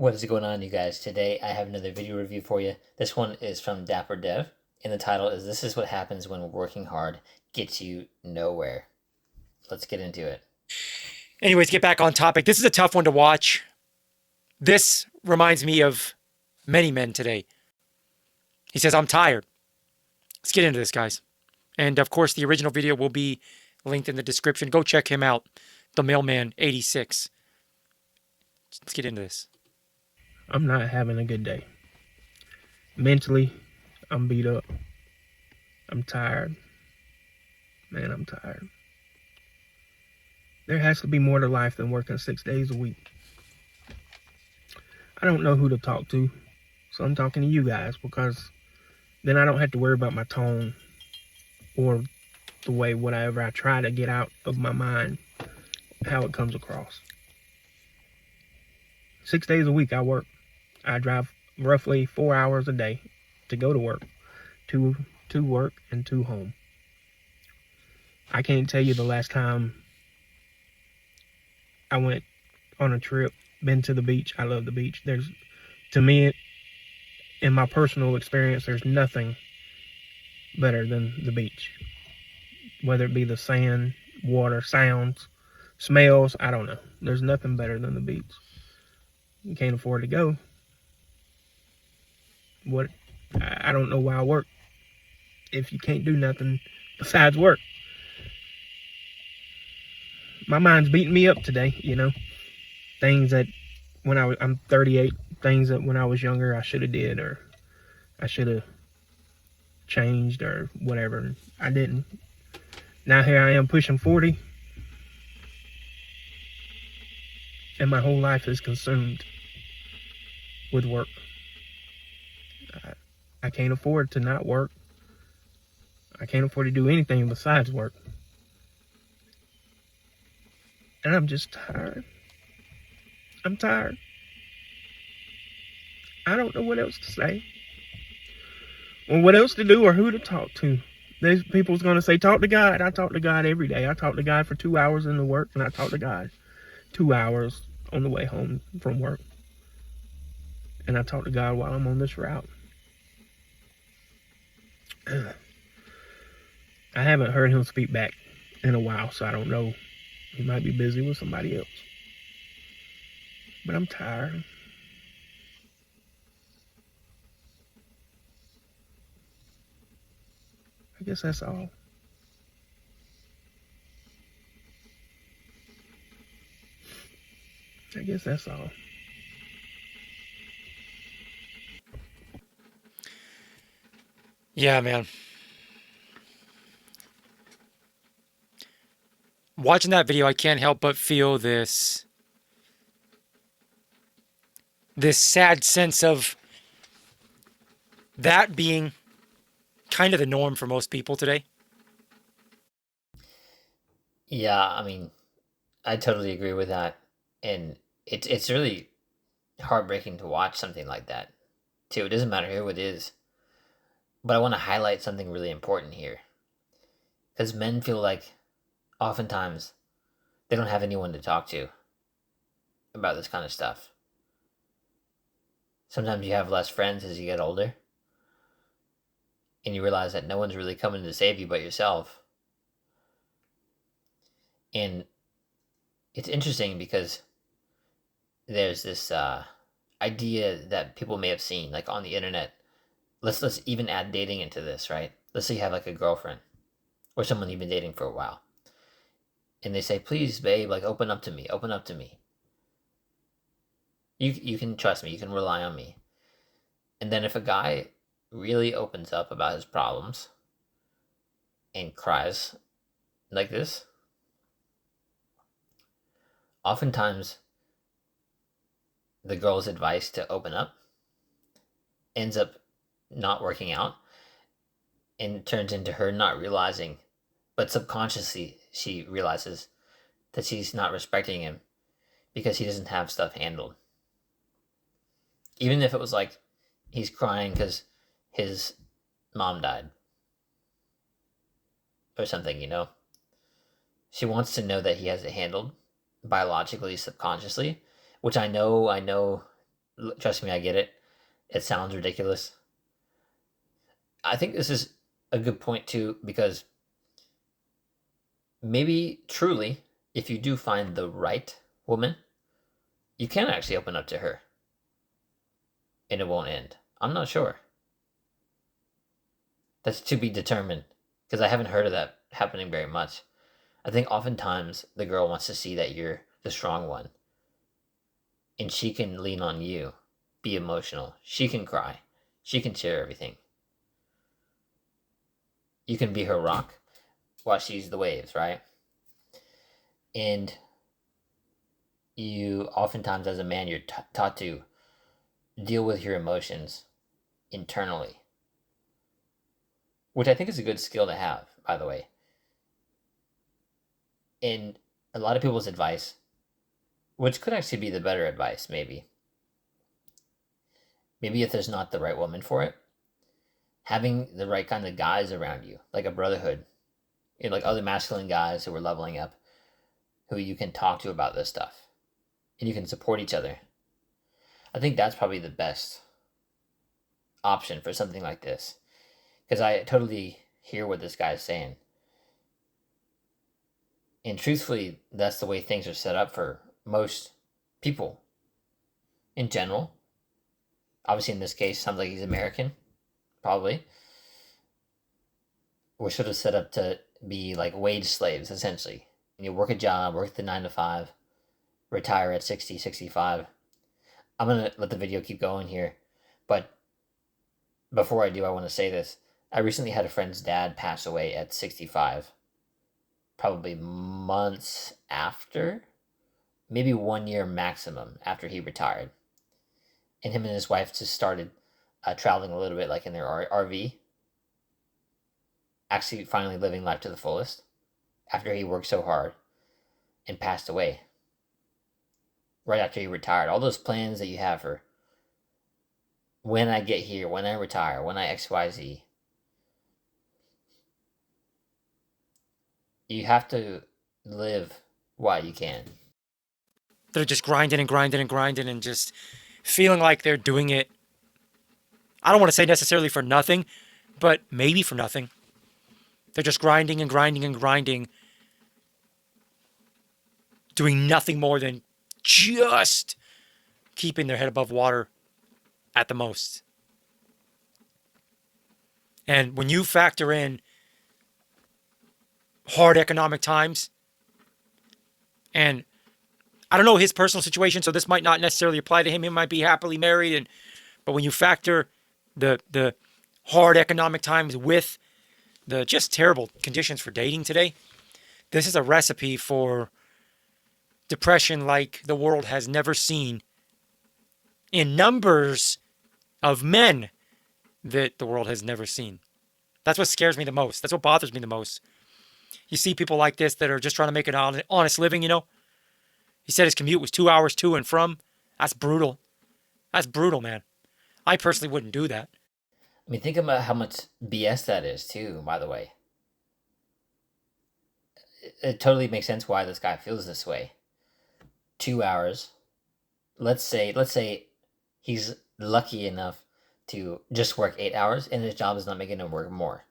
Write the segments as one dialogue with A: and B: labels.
A: What is going on, you guys? Today I have another video review for you. This one is from Dapper Dev, and the title is This is What Happens When Working Hard Gets You Nowhere. Let's get into it.
B: Anyways, get back on topic. This is a tough one to watch. This reminds me of many men today. He says, I'm tired. Let's get into this, guys. And of course, the original video will be linked in the description. Go check him out, the Mailman 86. Let's get into this.
C: I'm not having a good day. Mentally, I'm beat up. I'm tired. Man, I'm tired. There has to be more to life than working 6 days a week. I don't know who to talk to, so I'm talking to you guys because then I don't have to worry about my tone or the way whatever I try to get out of my mind, how it comes across. 6 days a week I work. I drive roughly 4 hours a day to go to work, to work and to home. I can't tell you the last time I went on a trip, been to the beach. I love the beach. To me, in my personal experience, there's nothing better than the beach. Whether it be the sand, water, sounds, smells, I don't know. There's nothing better than the beach. You can't afford to go. I don't know why I work if you can't do nothing besides work. My mind's beating me up today, things that I'm 38, things that when I was younger I should have did, or I should have changed, or whatever. I didn't. Now here I am pushing 40, and my whole life is consumed with work. I can't afford to not work. I can't afford to do anything besides work. And I'm just tired. I'm tired. I don't know what else to say, or what else to do, or who to talk to. There's people's going to say, talk to God. I talk to God every day. I talk to God for 2 hours in the work, and I talk to God 2 hours on the way home from work. And I talk to God while I'm on this route. I haven't heard him speak back in a while, so I don't know. He might be busy with somebody else. But I'm tired. I guess that's all. I guess that's all.
B: Yeah, man. Watching that video, I can't help but feel this sad sense of that being kind of the norm for most people today.
A: Yeah, I totally agree with that. And it's really heartbreaking to watch something like that, too. It doesn't matter who it is. But I want to highlight something really important here. Because men feel like oftentimes they don't have anyone to talk to about this kind of stuff. Sometimes you have less friends as you get older, and you realize that no one's really coming to save you but yourself. And it's interesting because there's this idea that people may have seen, like on the internet. Let's even add dating into this, right? Let's say you have like a girlfriend or someone you've been dating for a while, and they say, "Please, babe, like open up to me, open up to me. You can trust me, you can rely on me." And then if a guy really opens up about his problems and cries like this, oftentimes the girl's advice to open up ends up not working out, and turns into her not realizing, but subconsciously she realizes that she's not respecting him because he doesn't have stuff handled. Even if it was like he's crying because his mom died or something, she wants to know that he has it handled biologically, subconsciously, which I know Trust me, I get it. It sounds ridiculous. I think this is a good point too, because maybe truly, if you do find the right woman, you can actually open up to her and it won't end. I'm not sure. That's to be determined, because I haven't heard of that happening very much. I think oftentimes the girl wants to see that you're the strong one and she can lean on you, be emotional. She can cry. She can share everything. You can be her rock while she's the waves, right? And you oftentimes, as a man, you're taught to deal with your emotions internally, which I think is a good skill to have, by the way. And a lot of people's advice, which could actually be the better advice, maybe if there's not the right woman for it, having the right kind of guys around you, like a brotherhood, like other masculine guys who are leveling up, who you can talk to about this stuff, and you can support each other. I think that's probably the best option for something like this, because I totally hear what this guy is saying. And truthfully, that's the way things are set up for most people in general. Obviously, in this case, sounds like he's American, probably. We're sort of set up to be like wage slaves, essentially. And you work a job, work the 9 to 5, retire at 60, 65. I'm going to let the video keep going here. But before I do, I want to say this. I recently had a friend's dad pass away at 65. Probably months after, maybe 1 year maximum after he retired. And him and his wife just started traveling a little bit, like in their RV. Actually, finally living life to the fullest after he worked so hard and passed away. Right after he retired. All those plans that you have for when I get here, when I retire, when I XYZ. You have to live while you can.
B: They're just grinding and grinding and grinding and just feeling like they're doing it. I don't want to say necessarily for nothing, but maybe for nothing. They're just grinding and grinding and grinding, doing nothing more than just keeping their head above water at the most. And when you factor in hard economic times, and I don't know his personal situation, so this might not necessarily apply to him. He might be happily married, but when you factor the hard economic times with the just terrible conditions for dating today, this is a recipe for depression like the world has never seen in numbers of men that the world has never seen. That's what scares me the most. That's what bothers me the most. You see people like this that are just trying to make an honest living, He said his commute was 2 hours to and from. That's brutal. That's brutal, man. I personally wouldn't do that.
A: I mean, think about how much BS that is, too, by the way. It totally makes sense why this guy feels this way. 2 hours. Let's say he's lucky enough to just work 8 hours and his job is not making him work more.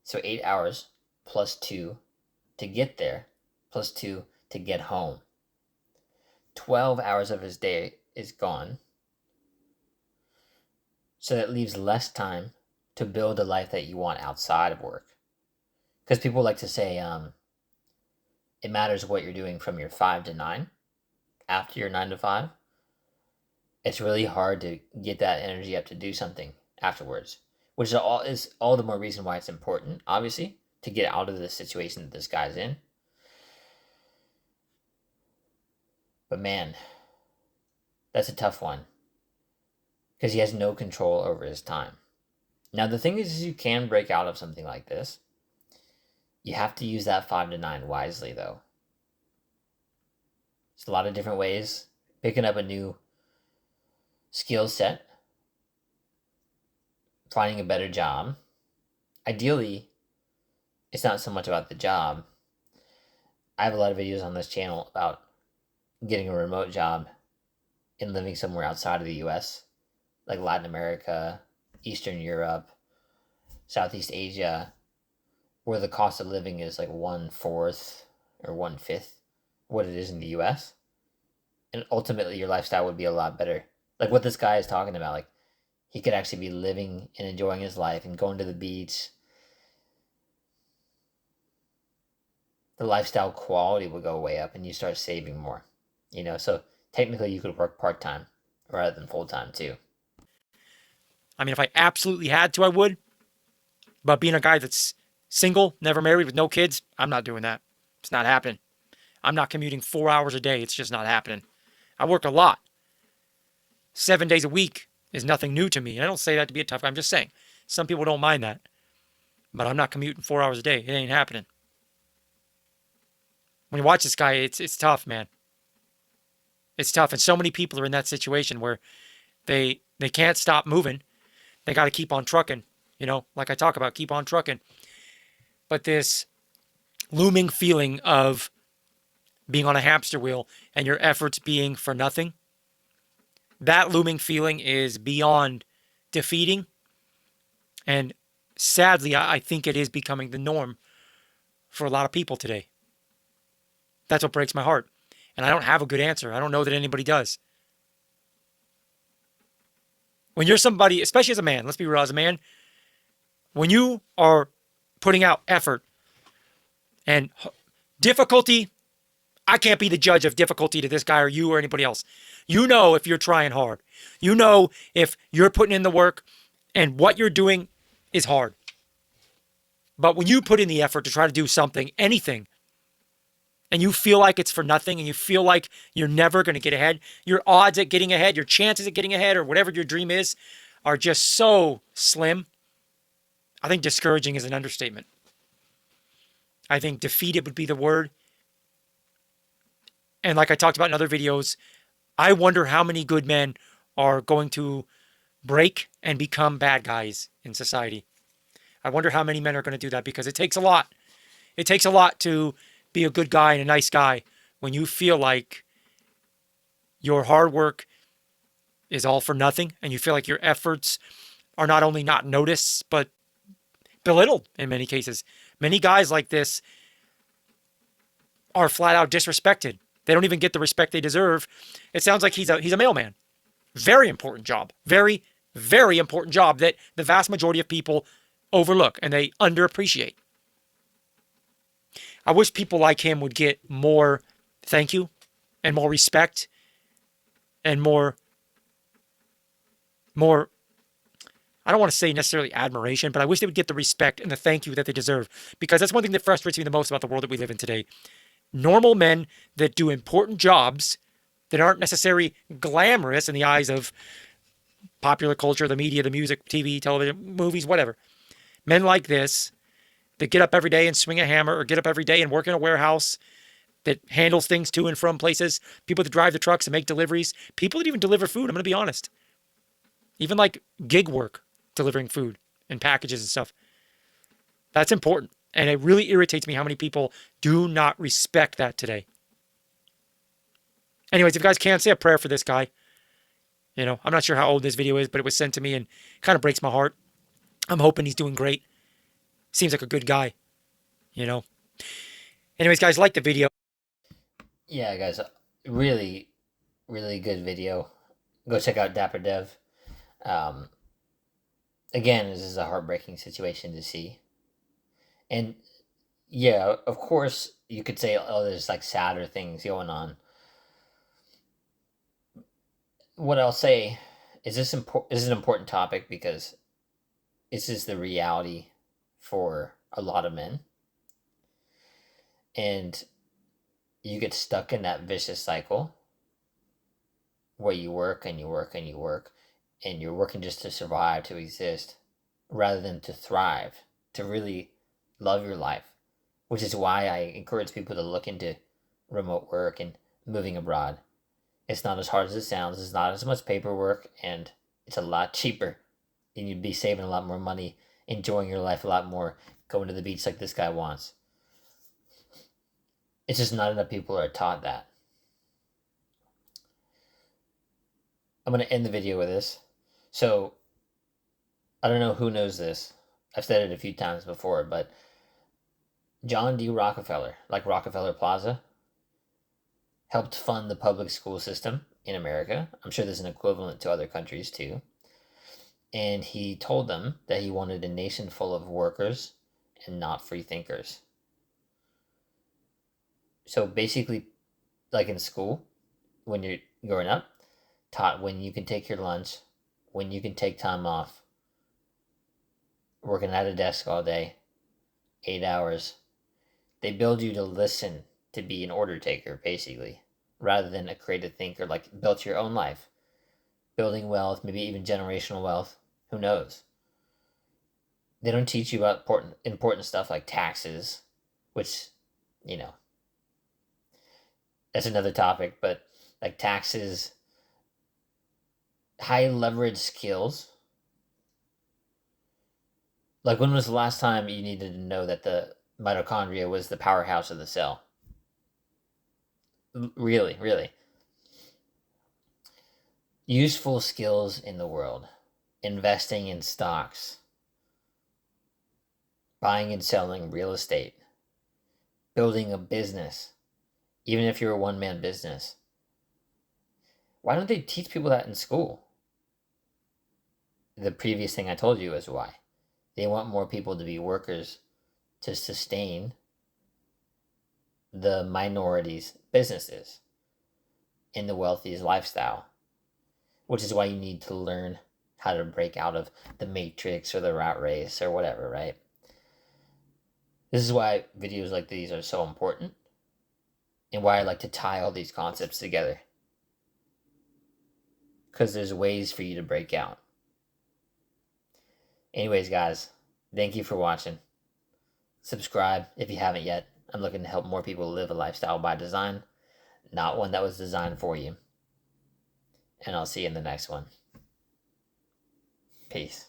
A: So 8 hours plus 2 to get there, plus 2 to get home. 12 hours of his day is gone. So that leaves less time to build a life that you want outside of work. Because people like to say it matters what you're doing from your 5 to 9, after your 9 to 5. It's really hard to get that energy up to do something afterwards, which is all the more reason why it's important, obviously, to get out of the situation that this guy's in. But man, that's a tough one, because he has no control over his time. Now, the thing is you can break out of something like this. You have to use that 5 to 9 wisely, though. There's a lot of different ways. Picking up a new skill set, finding a better job. Ideally, it's not so much about the job. I have a lot of videos on this channel about getting a remote job in living somewhere outside of the US, like Latin America, Eastern Europe, Southeast Asia, where the cost of living is like 1/4 or 1/5 what it is in the US. And ultimately, your lifestyle would be a lot better. Like what this guy is talking about, like he could actually be living and enjoying his life and going to the beach. The lifestyle quality would go way up and you start saving more. So technically you could work part-time rather than full-time too.
B: I mean, if I absolutely had to, I would. But being a guy that's single, never married, with no kids, I'm not doing that. It's not happening. I'm not commuting 4 hours a day. It's just not happening. I work a lot. 7 days a week is nothing new to me. And I don't say that to be a tough guy. I'm just saying. Some people don't mind that. But I'm not commuting 4 hours a day. It ain't happening. When you watch this guy, it's tough, man. It's tough. And so many people are in that situation where they can't stop moving. They got to keep on trucking. Like I talk about, keep on trucking. But this looming feeling of being on a hamster wheel and your efforts being for nothing, that looming feeling is beyond defeating. And sadly, I think it is becoming the norm for a lot of people today. That's what breaks my heart. And I don't have a good answer. I don't know that anybody does. When you're somebody, especially as a man, let's be real, as a man, when you are putting out effort and difficulty, I can't be the judge of difficulty to this guy or you or anybody else. You know if you're trying hard. You know if you're putting in the work and what you're doing is hard. But when you put in the effort to try to do something, anything, and you feel like it's for nothing and you feel like you're never going to get ahead, your odds at getting ahead, your chances at getting ahead or whatever your dream is are just so slim. I think discouraging is an understatement. I think defeated would be the word. And like I talked about in other videos, I wonder how many good men are going to break and become bad guys in society. I wonder how many men are going to do that because it takes a lot. It takes a lot to be a good guy and a nice guy when you feel like your hard work is all for nothing and you feel like your efforts are not only not noticed, but belittled in many cases. Many guys like this are flat out disrespected. They don't even get the respect they deserve. It sounds like he's a mailman. Very important job. Very, very important job that the vast majority of people overlook and they underappreciate. I wish people like him would get more thank you and more respect and more, I don't want to say necessarily admiration, but I wish they would get the respect and the thank you that they deserve. Because that's one thing that frustrates me the most about the world that we live in today. Normal men that do important jobs that aren't necessarily glamorous in the eyes of popular culture, the media, the music, TV, television, movies, whatever. Men like this that get up every day and swing a hammer or get up every day and work in a warehouse that handles things to and from places, people that drive the trucks and make deliveries, people that even deliver food, I'm going to be honest. Even like gig work, delivering food and packages and stuff. That's important. And it really irritates me how many people do not respect that today. Anyways, if you guys can, say a prayer for this guy. I'm not sure how old this video is, but it was sent to me and kind of breaks my heart. I'm hoping he's doing great. Seems like a good guy, Anyways, guys, like the video.
A: Yeah, guys, really, really good video. Go check out Dapper Dev. Again, this is a heartbreaking situation to see. And yeah, of course, you could say, oh, there's like sadder things going on. What I'll say is this is an important topic because this is the reality for a lot of men. And you get stuck in that vicious cycle where you work and you work and you work and you're working just to survive, to exist, rather than to thrive, to really love your life, which is why I encourage people to look into remote work and moving abroad. It's not as hard as it sounds. It's not as much paperwork, and it's a lot cheaper. And you'd be saving a lot more money, enjoying your life a lot more, going to the beach like this guy wants. It's just not enough people are taught that. I'm going to end the video with this. So, I don't know who knows this. I've said it a few times before, but John D. Rockefeller, like Rockefeller Plaza, helped fund the public school system in America. I'm sure there's an equivalent to other countries too. And he told them that he wanted a nation full of workers and not free thinkers. So basically, like in school, when you're growing up, taught when you can take your lunch, when you can take time off, working at a desk all day, 8 hours. They build you to listen, to be an order taker, basically, rather than a creative thinker, like built your own life, building wealth, maybe even generational wealth. Who knows? They don't teach you about important stuff like taxes, which, you know, that's another topic, but like taxes, high leverage skills. Like, when was the last time you needed to know that the mitochondria was the powerhouse of the cell? Really, really. Useful skills in the world. Investing in stocks. Buying and selling real estate. Building a business. Even if you're a one-man business. Why don't they teach people that in school? The previous thing I told you is why. They want more people to be workers to sustain the minorities' businesses in the wealthiest lifestyle, which is why you need to learn how to break out of the matrix or the rat race or whatever, right? This is why videos like these are so important and why I like to tie all these concepts together, because there's ways for you to break out. Anyways, guys, thank you for watching. Subscribe if you haven't yet. I'm looking to help more people live a lifestyle by design, not one that was designed for you. And I'll see you in the next one. Peace.